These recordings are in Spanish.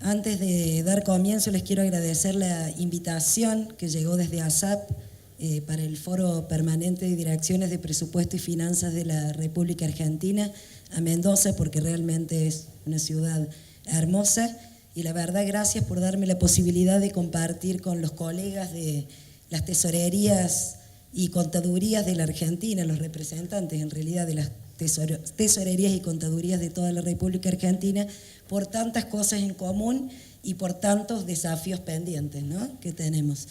Antes de dar comienzo les quiero agradecer la invitación que llegó desde ASAP para el Foro Permanente de Direcciones de Presupuesto y Finanzas de la República Argentina a Mendoza, porque realmente es una ciudad hermosa. Y la verdad, gracias por darme la posibilidad de compartir con los colegas de las tesorerías y contadurías de la Argentina, los representantes en realidad de las tesorerías y contadurías de toda la República Argentina, por tantas cosas en común y por tantos desafíos pendientes, ¿no?, que tenemos.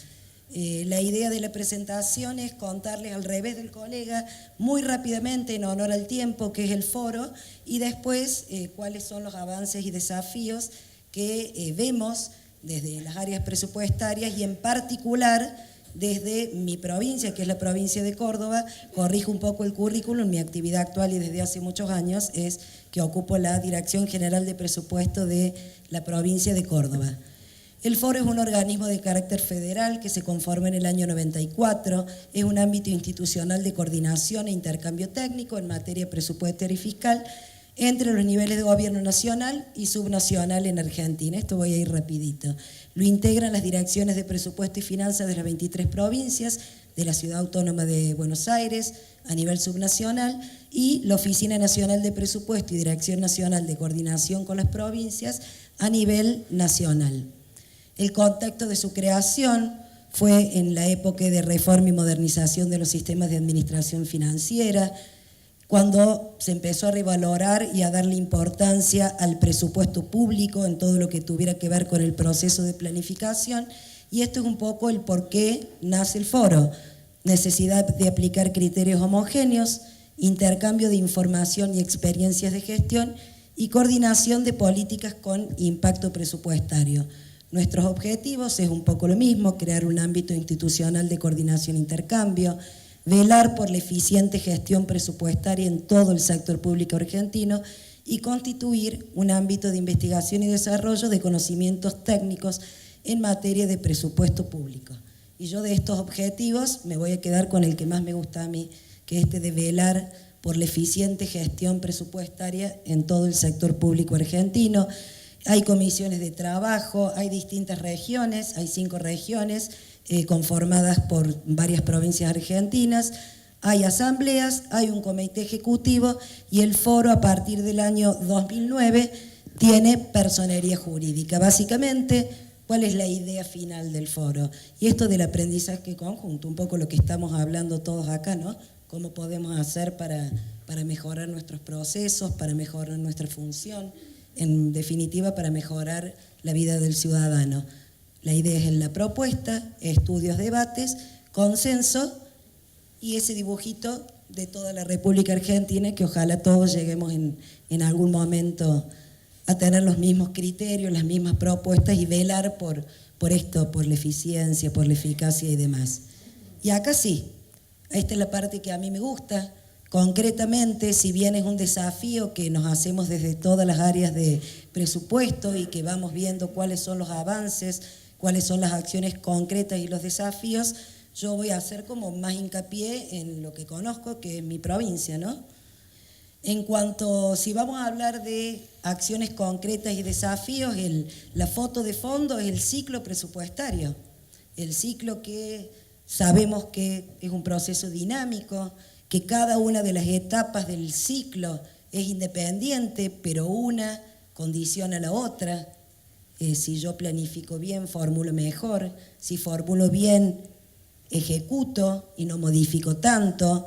La idea de la presentación es contarles al revés del colega, muy rápidamente, en honor al tiempo, qué es el foro, y después cuáles son los avances y desafíos que vemos desde las áreas presupuestarias y en particular desde mi provincia, que es la provincia de Córdoba. Corrijo un poco el currículum. Mi actividad actual y desde hace muchos años es que ocupo la Dirección General de Presupuesto de la provincia de Córdoba. El foro es un organismo de carácter federal que se conforma en el año 94, es un ámbito institucional de coordinación e intercambio técnico en materia presupuestaria y fiscal entre los niveles de gobierno nacional y subnacional en Argentina. Esto voy a ir rapidito. Lo integran las direcciones de presupuesto y finanzas de las 23 provincias, de la Ciudad Autónoma de Buenos Aires, a nivel subnacional, y la Oficina Nacional de Presupuesto y Dirección Nacional de Coordinación con las provincias a nivel nacional. El contexto de su creación fue en la época de reforma y modernización de los sistemas de administración financiera, cuando se empezó a revalorar y a darle importancia al presupuesto público en todo lo que tuviera que ver con el proceso de planificación, y esto es un poco el por qué nace el foro: necesidad de aplicar criterios homogéneos, intercambio de información y experiencias de gestión y coordinación de políticas con impacto presupuestario. Nuestros objetivos es un poco lo mismo: crear un ámbito institucional de coordinación e intercambio, velar por la eficiente gestión presupuestaria en todo el sector público argentino y constituir un ámbito de investigación y desarrollo de conocimientos técnicos en materia de presupuesto público. Y yo de estos objetivos me voy a quedar con el que más me gusta a mí, que es este de velar por la eficiente gestión presupuestaria en todo el sector público argentino. Hay comisiones de trabajo, hay distintas regiones, hay 5 regiones, conformadas por varias provincias argentinas, hay asambleas, hay un comité ejecutivo y el foro a partir del año 2009 tiene personería jurídica. Básicamente, ¿cuál es la idea final del foro? Y esto del aprendizaje conjunto, un poco lo que estamos hablando todos acá, ¿no? ¿Cómo podemos hacer para mejorar nuestros procesos, para mejorar nuestra función, en definitiva para mejorar la vida del ciudadano? La idea es en la propuesta, estudios, debates, consenso y ese dibujito de toda la República Argentina, que ojalá todos lleguemos en algún momento a tener los mismos criterios, las mismas propuestas y velar por esto, por la eficiencia, por la eficacia y demás. Y acá sí, esta es la parte que a mí me gusta. Concretamente, si bien es un desafío que nos hacemos desde todas las áreas de presupuesto y que vamos viendo cuáles son los avances, cuáles son las acciones concretas y los desafíos, yo voy a hacer como más hincapié en lo que conozco, que es mi provincia, ¿no? En cuanto, si vamos a hablar de acciones concretas y desafíos, la foto de fondo es el ciclo presupuestario. El ciclo que sabemos que es un proceso dinámico, que cada una de las etapas del ciclo es independiente, pero una condiciona a la otra. Si yo planifico bien, formulo mejor. Si formulo bien, ejecuto y no modifico tanto.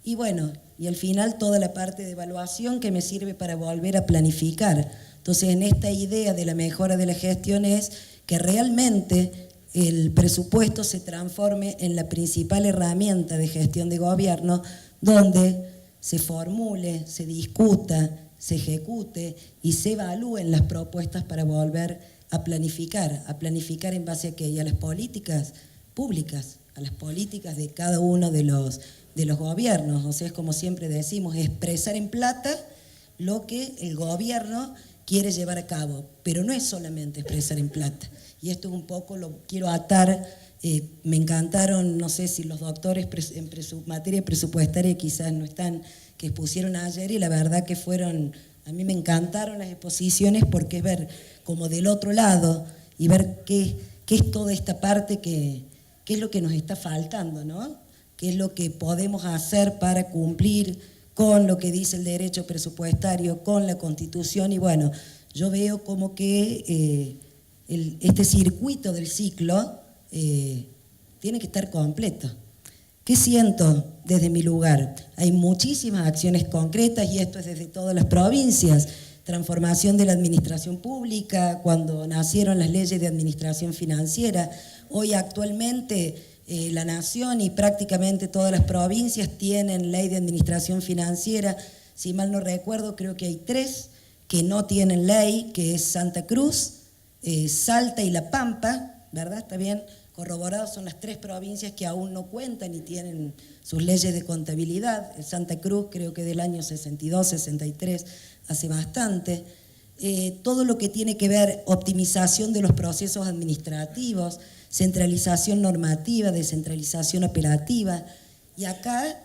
Y bueno, y al final toda la parte de evaluación que me sirve para volver a planificar. Entonces, en esta idea de la mejora de la gestión es que realmente el presupuesto se transforme en la principal herramienta de gestión de gobierno, donde se formule, se discuta, se ejecute y se evalúen las propuestas para volver a planificar en base a qué, y a las políticas públicas, a las políticas de cada uno de los gobiernos. O sea, es como siempre decimos, expresar en plata lo que el gobierno quiere llevar a cabo, pero no es solamente expresar en plata. Y esto es un poco, lo quiero atar. Me encantaron, no sé si los doctores en materia presupuestaria quizás no están, que expusieron ayer, y la verdad que fueron A mí me encantaron las exposiciones porque es ver como del otro lado y ver qué es toda esta parte, qué es lo que nos está faltando, ¿no? Qué es lo que podemos hacer para cumplir con lo que dice el derecho presupuestario, con la Constitución, y bueno, yo veo como que este circuito del ciclo tiene que estar completo. ¿Qué siento desde mi lugar? Hay muchísimas acciones concretas y esto es desde todas las provincias. Transformación de la administración pública, cuando nacieron las leyes de administración financiera. Hoy actualmente la Nación y prácticamente todas las provincias tienen ley de administración financiera. Si mal no recuerdo, creo que hay 3 que no tienen ley, que es Santa Cruz, Salta y La Pampa, ¿verdad? ¿Está bien? Corroborados son las 3 provincias que aún no cuentan y tienen sus leyes de contabilidad. Santa Cruz creo que del año 62, 63, hace bastante. Todo lo que tiene que ver optimización de los procesos administrativos, centralización normativa, descentralización operativa. Y acá,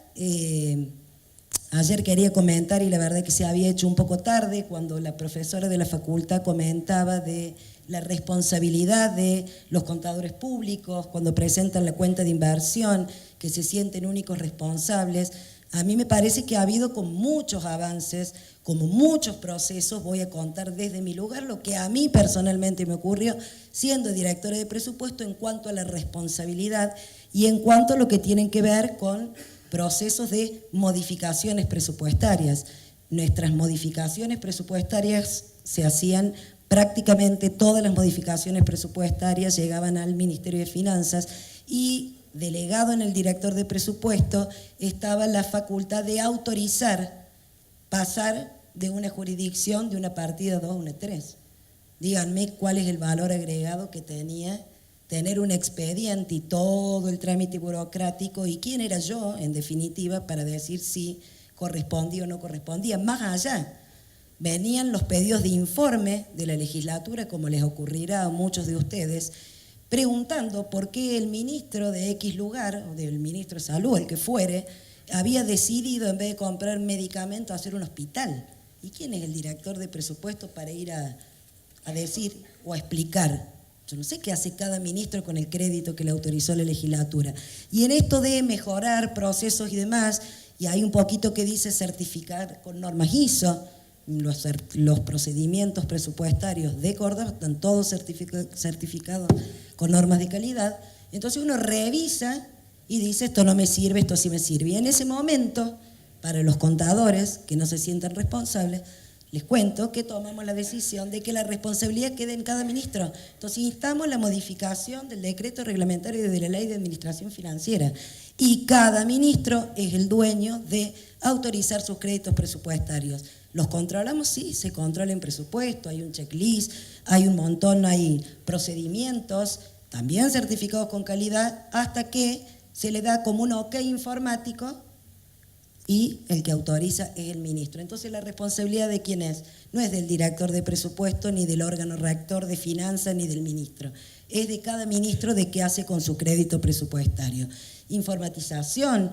ayer quería comentar, y la verdad que se había hecho un poco tarde, cuando la profesora de la facultad comentaba de la responsabilidad de los contadores públicos cuando presentan la cuenta de inversión, que se sienten únicos responsables. A mí me parece que ha habido con muchos avances, como muchos procesos. Voy a contar desde mi lugar lo que a mí personalmente me ocurrió siendo directora de presupuesto en cuanto a la responsabilidad y en cuanto a lo que tienen que ver con procesos de modificaciones presupuestarias. Nuestras modificaciones presupuestarias se hacían, prácticamente todas las modificaciones presupuestarias llegaban al Ministerio de Finanzas y delegado en el director de presupuesto estaba la facultad de autorizar pasar de una jurisdicción de una partida 2 a una 3. Díganme cuál es el valor agregado que tenía tener un expediente y todo el trámite burocrático, y quién era yo, en definitiva, para decir si correspondía o no correspondía. Más allá, venían los pedidos de informe de la legislatura, como les ocurrirá a muchos de ustedes, preguntando por qué el ministro de X lugar, o del ministro de Salud, el que fuere, había decidido, en vez de comprar medicamentos, hacer un hospital. ¿Y quién es el director de presupuesto para ir a decir o a explicar? Yo no sé qué hace cada ministro con el crédito que le autorizó la legislatura. Y en esto de mejorar procesos y demás, y hay un poquito que dice certificar con normas ISO, los procedimientos presupuestarios de Córdoba están todos certificados con normas de calidad. Entonces uno revisa y dice, esto no me sirve, esto sí me sirve. Y en ese momento, para los contadores que no se sientan responsables, les cuento que tomamos la decisión de que la responsabilidad quede en cada ministro. Entonces instamos la modificación del decreto reglamentario de la ley de administración financiera. Y cada ministro es el dueño de autorizar sus créditos presupuestarios. ¿Los controlamos? Sí, se controla en presupuesto, hay un checklist, hay un montón, hay procedimientos, también certificados con calidad, hasta que se le da como un ok informático y el que autoriza es el ministro. Entonces la responsabilidad de quién es, no es del director de presupuesto, ni del órgano rector de finanzas, ni del ministro. Es de cada ministro de qué hace con su crédito presupuestario. Informatización,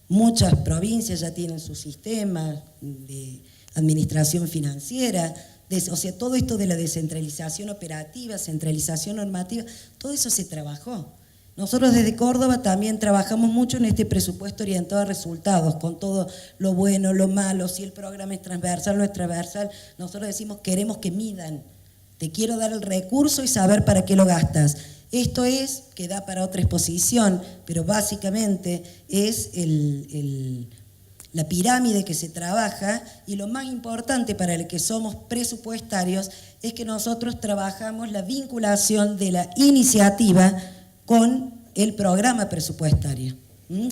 muchas provincias ya tienen su sistema de administración financiera, o sea, todo esto de la descentralización operativa, centralización normativa, todo eso se trabajó. Nosotros desde Córdoba también trabajamos mucho en este presupuesto orientado a resultados, con todo lo bueno, lo malo, si el programa es transversal o no es transversal. Nosotros decimos, queremos que midan, te quiero dar el recurso y saber para qué lo gastas. Esto es, que da para otra exposición, pero básicamente es la pirámide que se trabaja, y lo más importante para el que somos presupuestarios es que nosotros trabajamos la vinculación de la iniciativa con el programa presupuestario,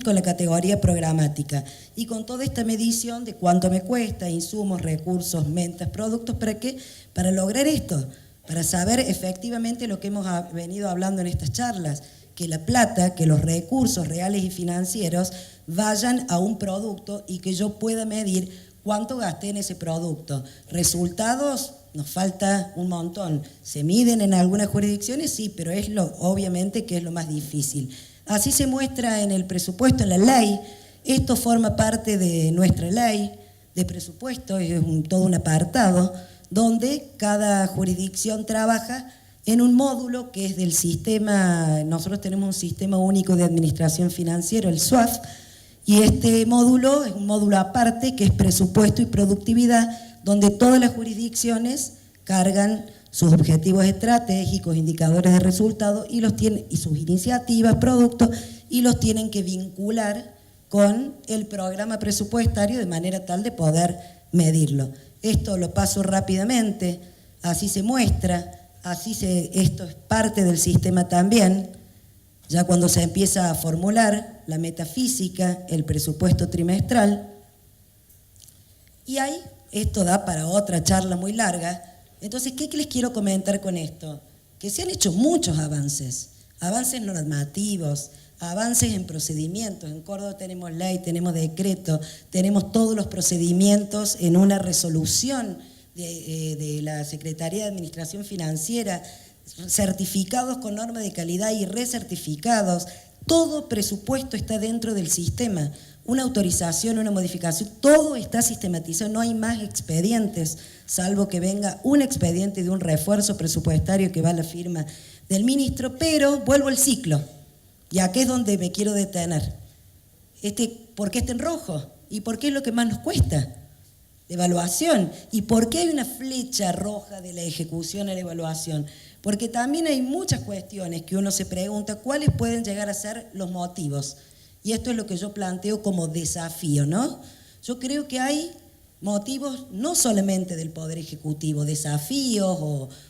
con la categoría programática y con toda esta medición de cuánto me cuesta, insumos, recursos, ventas, productos, ¿para qué? Para lograr esto, para saber efectivamente lo que hemos venido hablando en estas charlas, que la plata, que los recursos reales y financieros vayan a un producto y que yo pueda medir cuánto gasté en ese producto. Resultados, nos falta un montón. ¿Se miden en algunas jurisdicciones? Sí, pero es obviamente que es lo más difícil. Así se muestra en el presupuesto, en la ley. Esto forma parte de nuestra ley de presupuesto, es todo un apartado, donde cada jurisdicción trabaja en un módulo que es del sistema. Nosotros tenemos un sistema único de administración financiera, el SUAF, y este módulo es un módulo aparte que es presupuesto y productividad, donde todas las jurisdicciones cargan sus objetivos estratégicos, indicadores de resultados y sus iniciativas, productos, y los tienen que vincular con el programa presupuestario de manera tal de poder medirlo. Esto lo paso rápidamente, así se muestra, esto es parte del sistema también. Ya cuando se empieza a formular la metafísica, el presupuesto trimestral, y ahí esto da para otra charla muy larga. Entonces, ¿qué les quiero comentar con esto? Que se han hecho muchos avances normativos, avances en procedimientos. En Córdoba tenemos ley, tenemos decreto, tenemos todos los procedimientos en una resolución de la Secretaría de Administración Financiera, certificados con norma de calidad y recertificados. Todo presupuesto está dentro del sistema. Una autorización, una modificación, todo está sistematizado, no hay más expedientes, salvo que venga un expediente de un refuerzo presupuestario que va a la firma del ministro, pero vuelvo al ciclo, y aquí es donde me quiero detener. ¿Por qué está en rojo? ¿Y por qué es lo que más nos cuesta? La evaluación. ¿Y por qué hay una flecha roja de la ejecución a la evaluación? Porque también hay muchas cuestiones que uno se pregunta cuáles pueden llegar a ser los motivos. Y esto es lo que yo planteo como desafío, ¿no? Yo creo que hay motivos no solamente del Poder Ejecutivo, desafíos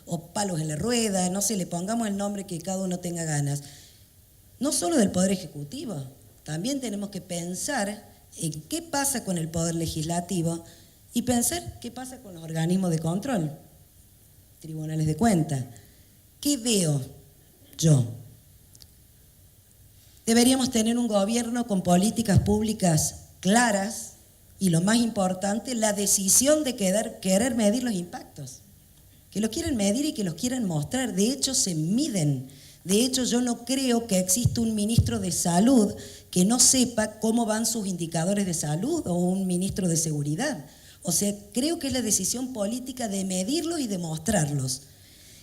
o palos en la rueda, no sé, le pongamos el nombre que cada uno tenga ganas. No solo del Poder Ejecutivo, también tenemos que pensar en qué pasa con el Poder Legislativo y pensar qué pasa con los organismos de control, tribunales de cuentas. ¿Qué veo yo? Deberíamos tener un gobierno con políticas públicas claras y, lo más importante, la decisión de querer medir los impactos. Que los quieren medir y que los quieren mostrar. De hecho, se miden. De hecho, yo no creo que exista un ministro de salud que no sepa cómo van sus indicadores de salud o un ministro de seguridad. O sea, creo que es la decisión política de medirlos y de mostrarlos.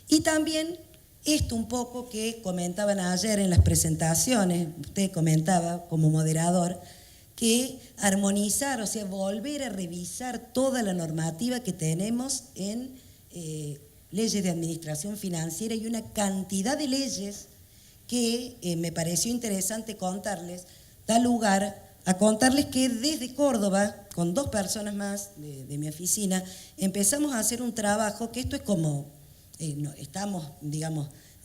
Y también esto un poco que comentaban ayer en las presentaciones, usted comentaba como moderador, que armonizar, o sea, volver a revisar toda la normativa que tenemos en leyes de administración financiera y una cantidad de leyes que me pareció interesante contarles, da lugar a contarles que desde Córdoba, con 2 personas más de mi oficina, empezamos a hacer un trabajo que esto es como,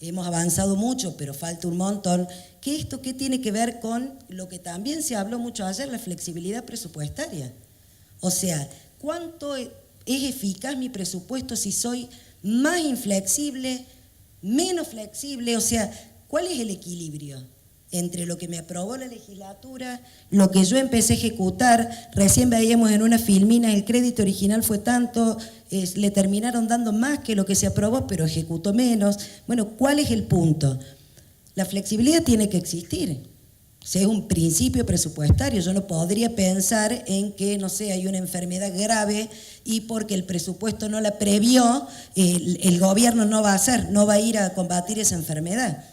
hemos avanzado mucho, pero falta un montón, que esto ¿qué tiene que ver con lo que también se habló mucho ayer, la flexibilidad presupuestaria? O sea, ¿cuánto es eficaz mi presupuesto si soy más inflexible, menos flexible? O sea, ¿cuál es el equilibrio entre lo que me aprobó la legislatura, lo que yo empecé a ejecutar? Recién veíamos en una filmina, el crédito original fue tanto, le terminaron dando más que lo que se aprobó, pero ejecutó menos. Bueno, ¿cuál es el punto? La flexibilidad tiene que existir. O sea, es un principio presupuestario. Yo no podría pensar en que, no sé, hay una enfermedad grave y porque el presupuesto no la previó, el gobierno no va a ir a combatir esa enfermedad.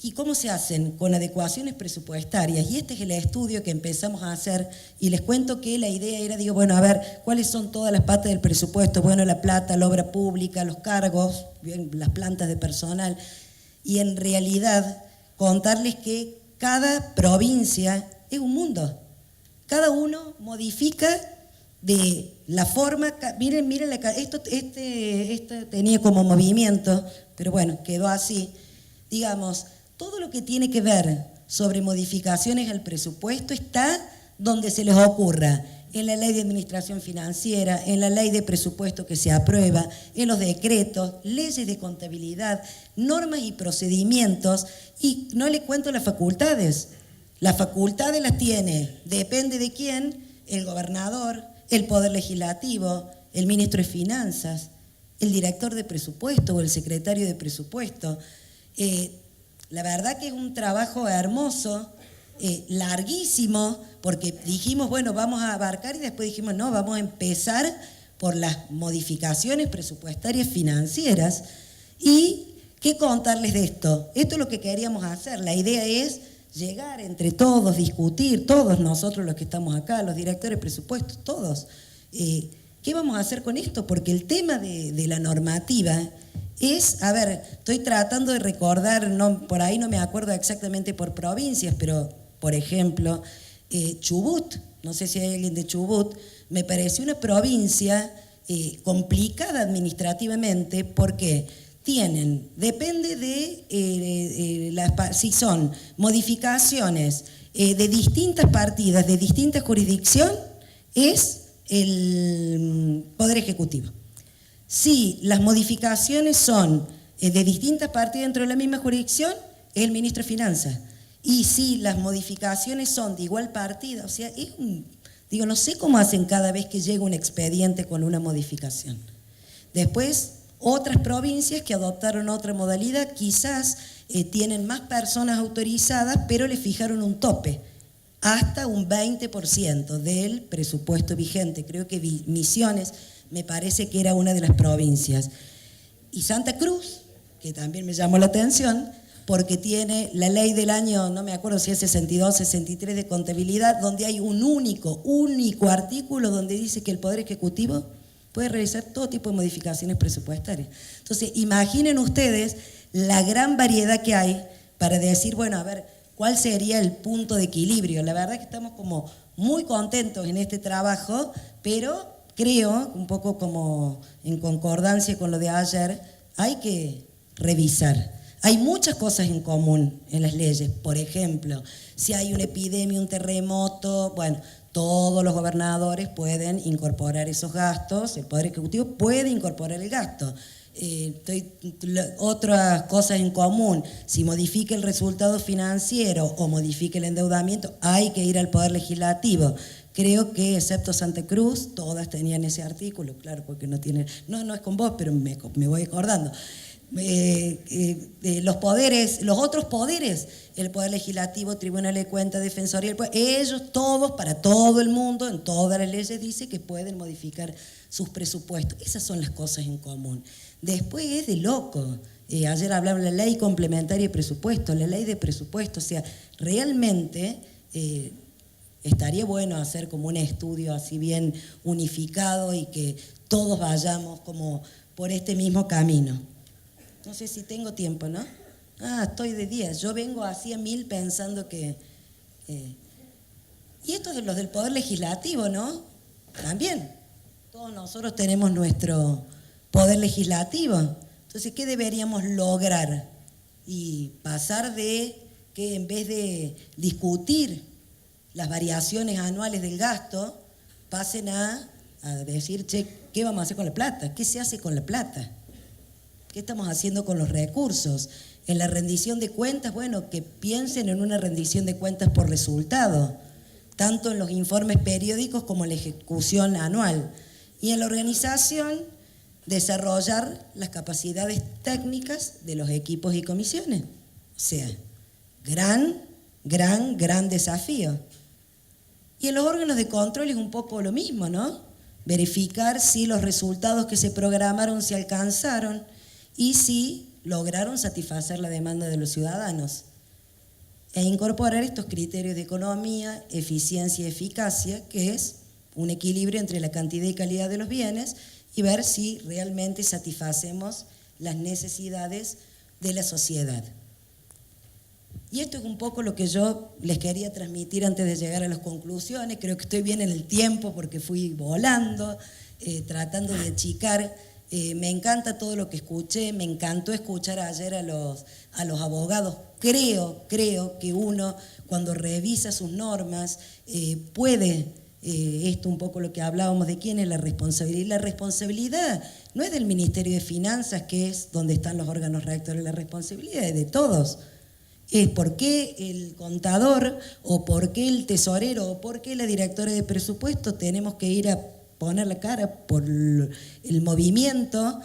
¿Y cómo se hacen? Con adecuaciones presupuestarias. Y este es el estudio que empezamos a hacer. Y les cuento que la idea era, bueno, a ver, ¿cuáles son todas las patas del presupuesto? Bueno, la plata, la obra pública, los cargos, las plantas de personal. Y en realidad, contarles que cada provincia es un mundo. Cada uno modifica de la forma. Miren, esto tenía como movimiento, pero bueno, quedó así. Digamos, todo lo que tiene que ver sobre modificaciones al presupuesto está donde se les ocurra, en la ley de administración financiera, en la ley de presupuesto que se aprueba, en los decretos, leyes de contabilidad, normas y procedimientos, y no le cuento las facultades. Las facultades las tiene, depende de quién, el gobernador, el Poder Legislativo, el ministro de Finanzas, el director de presupuesto o el secretario de presupuesto. La verdad que es un trabajo hermoso larguísimo, porque dijimos, bueno, vamos a abarcar y después dijimos, no, vamos a empezar por las modificaciones presupuestarias financieras. ¿Y qué contarles de esto? Esto es lo que queríamos hacer. La idea es llegar entre todos, discutir, todos nosotros los que estamos acá, los directores de presupuestos, todos. ¿Qué vamos a hacer con esto? Porque el tema de la normativa es, a ver, estoy tratando de recordar, no, por ahí no me acuerdo exactamente por provincias, pero, por ejemplo, Chubut, no sé si hay alguien de Chubut, me pareció una provincia complicada administrativamente porque depende de si son modificaciones de distintas partidas, de distinta jurisdicción, es el Poder Ejecutivo. Si las modificaciones son de distintas partidas dentro de la misma jurisdicción, es el ministro de Finanzas. Y si las modificaciones son de igual partida, o sea, digo, no sé cómo hacen cada vez que llega un expediente con una modificación. Después, otras provincias que adoptaron otra modalidad, quizás tienen más personas autorizadas, pero le fijaron un tope, hasta un 20% del presupuesto vigente. Creo que Misiones me parece que era una de las provincias. Y Santa Cruz, que también me llamó la atención, porque tiene la ley del año, no me acuerdo si es 62, 63 de contabilidad, donde hay un único artículo donde dice que el Poder Ejecutivo puede realizar todo tipo de modificaciones presupuestarias. Entonces, imaginen ustedes la gran variedad que hay para decir, bueno, a ver, ¿cuál sería el punto de equilibrio? La verdad es que estamos como muy contentos en este trabajo, pero creo, un poco como en concordancia con lo de ayer, hay que revisar. Hay muchas cosas en común en las leyes. Por ejemplo, si hay una epidemia, un terremoto, bueno, todos los gobernadores pueden incorporar esos gastos, el Poder Ejecutivo puede incorporar el gasto. Otras cosas en común, si modifica el resultado financiero o modifica el endeudamiento, hay que ir al Poder Legislativo. Creo que, excepto Santa Cruz, todas tenían ese artículo, claro, porque no tienen, no es con vos, pero me voy acordando. Los poderes, los otros poderes, el Poder Legislativo, Tribunal de Cuentas, Defensoría, ellos todos, para todo el mundo, en todas las leyes dice que pueden modificar sus presupuestos. Esas son las cosas en común. Después es de loco. Ayer hablaba de la ley complementaria de presupuesto, la ley de presupuesto, o sea, realmente estaría bueno hacer como un estudio así bien unificado y que todos vayamos como por este mismo camino. No sé si tengo tiempo, ¿no? Estoy de 10. Yo vengo así a 1000 pensando que... Y esto de los del Poder Legislativo, ¿no? También. Todos nosotros tenemos nuestro Poder Legislativo. Entonces, ¿qué deberíamos lograr? Y pasar de que en vez de discutir las variaciones anuales del gasto, pasen a decir, che, ¿qué vamos a hacer con la plata? ¿Qué se hace con la plata? ¿Qué estamos haciendo con los recursos? En la rendición de cuentas, bueno, que piensen en una rendición de cuentas por resultado, tanto en los informes periódicos como en la ejecución anual. Y en la organización, desarrollar las capacidades técnicas de los equipos y comisiones. O sea, gran desafío. Y en los órganos de control es un poco lo mismo, ¿no? Verificar si los resultados que se programaron se alcanzaron y si lograron satisfacer la demanda de los ciudadanos. E incorporar estos criterios de economía, eficiencia y eficacia, que es un equilibrio entre la cantidad y calidad de los bienes, y ver si realmente satisfacemos las necesidades de la sociedad. Y esto es un poco lo que yo les quería transmitir antes de llegar a las conclusiones. Creo que estoy bien en el tiempo porque fui volando, tratando de achicar. Me encanta todo lo que escuché, me encantó escuchar ayer a los abogados. Creo que uno, cuando revisa sus normas, puede, esto un poco lo que hablábamos de quién es la responsabilidad. Y la responsabilidad no es del Ministerio de Finanzas, que es donde están los órganos rectores, la responsabilidad es de todos. Es por qué el contador, o por qué el tesorero, o por qué la directora de presupuesto tenemos que ir a poner la cara por el movimiento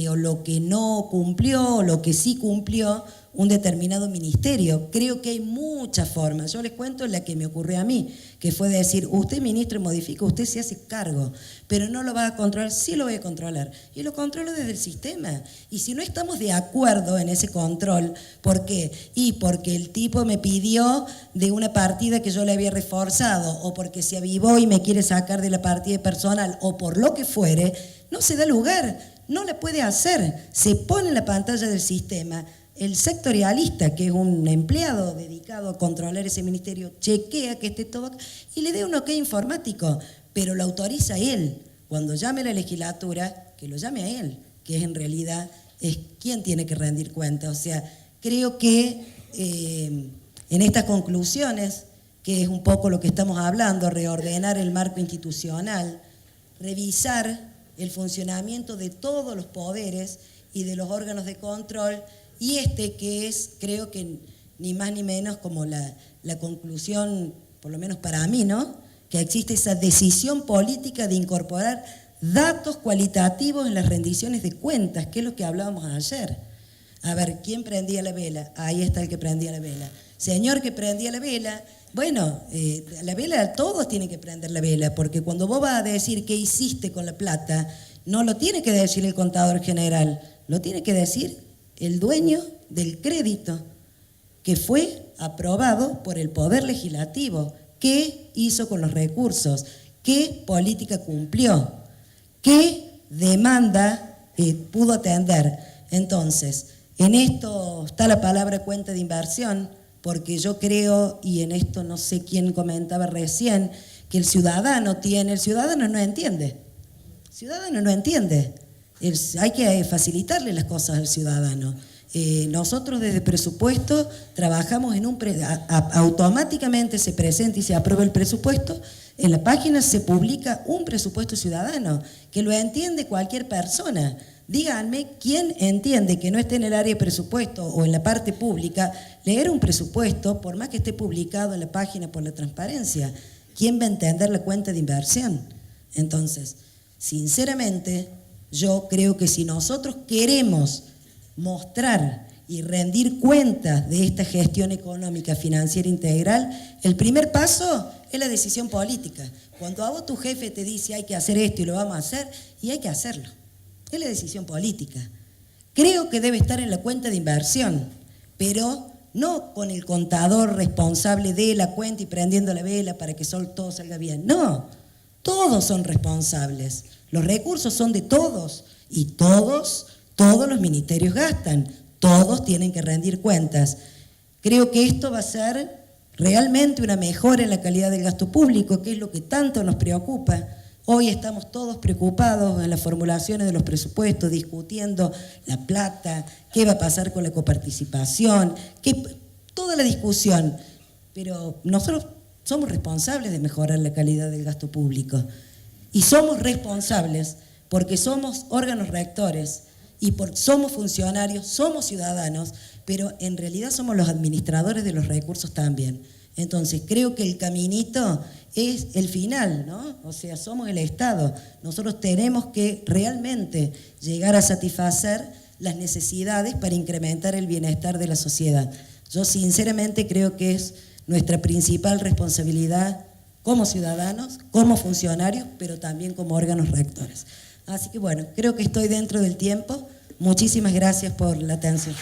o lo que no cumplió, o lo que sí cumplió un determinado ministerio. Creo que hay muchas formas. Yo les cuento la que me ocurrió a mí, que fue decir, usted ministro modifica, usted se hace cargo, pero no lo va a controlar. Sí lo voy a controlar, y lo controlo desde el sistema. Y si no estamos de acuerdo en ese control, ¿por qué? Y porque el tipo me pidió de una partida que yo le había reforzado, o porque se avivó y me quiere sacar de la partida personal, o por lo que fuere, no se da lugar, no la puede hacer. Se pone en la pantalla del sistema. El sectorialista, que es un empleado dedicado a controlar ese ministerio, chequea que esté todo y le dé un ok informático, pero lo autoriza él. Cuando llame a la legislatura, que lo llame a él, que es en realidad es quien tiene que rendir cuenta. O sea, creo que en estas conclusiones, que es un poco lo que estamos hablando, reordenar el marco institucional, revisar el funcionamiento de todos los poderes y de los órganos de control, y que es, creo que ni más ni menos como la conclusión, por lo menos para mí, ¿no? Que existe esa decisión política de incorporar datos cualitativos en las rendiciones de cuentas, que es lo que hablábamos ayer. A ver, ¿quién prendía la vela? Ahí está el que prendía la vela. Señor que prendía la vela, bueno, la vela, todos tienen que prender la vela, porque cuando vos vas a decir qué hiciste con la plata, no lo tiene que decir el contador general, lo tiene que decir el dueño del crédito, que fue aprobado por el Poder Legislativo. ¿Qué hizo con los recursos? ¿Qué política cumplió? ¿Qué demanda pudo atender? Entonces, en esto está la palabra cuenta de inversión, porque yo creo, y en esto no sé quién comentaba recién, que el ciudadano no entiende. El ciudadano no entiende. Hay que facilitarle las cosas al ciudadano. Nosotros desde presupuesto trabajamos en automáticamente se presenta y se aprueba el presupuesto, en la página se publica un presupuesto ciudadano, que lo entiende cualquier persona. Díganme quién entiende que no esté en el área de presupuesto o en la parte pública, leer un presupuesto, por más que esté publicado en la página por la transparencia. ¿Quién va a entender la cuenta de inversión? Entonces, sinceramente, yo creo que si nosotros queremos mostrar y rendir cuentas de esta gestión económica financiera integral, el primer paso es la decisión política. Cuando a vos tu jefe te dice hay que hacer esto y lo vamos a hacer, y hay que hacerlo. Es la decisión política. Creo que debe estar en la cuenta de inversión, pero no con el contador responsable de la cuenta y prendiendo la vela para que todo salga bien. No, todos son responsables. Los recursos son de todos y todos los ministerios gastan, todos tienen que rendir cuentas. Creo que esto va a ser realmente una mejora en la calidad del gasto público, que es lo que tanto nos preocupa. Hoy estamos todos preocupados en las formulaciones de los presupuestos, discutiendo la plata, qué va a pasar con la coparticipación, toda la discusión. Pero nosotros somos responsables de mejorar la calidad del gasto público. Y somos responsables porque somos órganos rectores y somos funcionarios, somos ciudadanos, pero en realidad somos los administradores de los recursos también. Entonces creo que el caminito es el final, ¿no? O sea, somos el Estado. Nosotros tenemos que realmente llegar a satisfacer las necesidades para incrementar el bienestar de la sociedad. Yo sinceramente creo que es nuestra principal responsabilidad como ciudadanos, como funcionarios, pero también como órganos rectores. Así que bueno, creo que estoy dentro del tiempo. Muchísimas gracias por la atención.